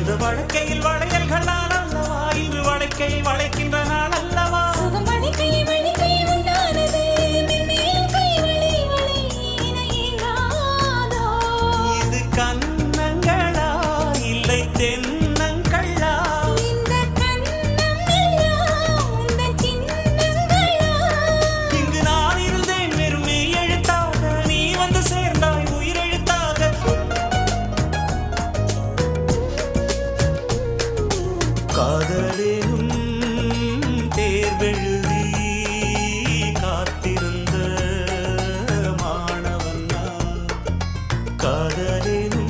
இந்த வழக்கையில் வளையல்களால் அல்லவா இன்று வழக்கை வளைக்கின்ற நாள் அல்லவா இது கன்னங்களா இல்லை தென்னங்களா இங்கு நான் இருந்தேன் வெறும் மெய் எழுத்தாக நீ வந்து சேர்ந்தாய் உயிரெழுத்தாக காதலேனும் தேர்வெழுதி காத்திருந்த மாணவன் நான் காதலேனும்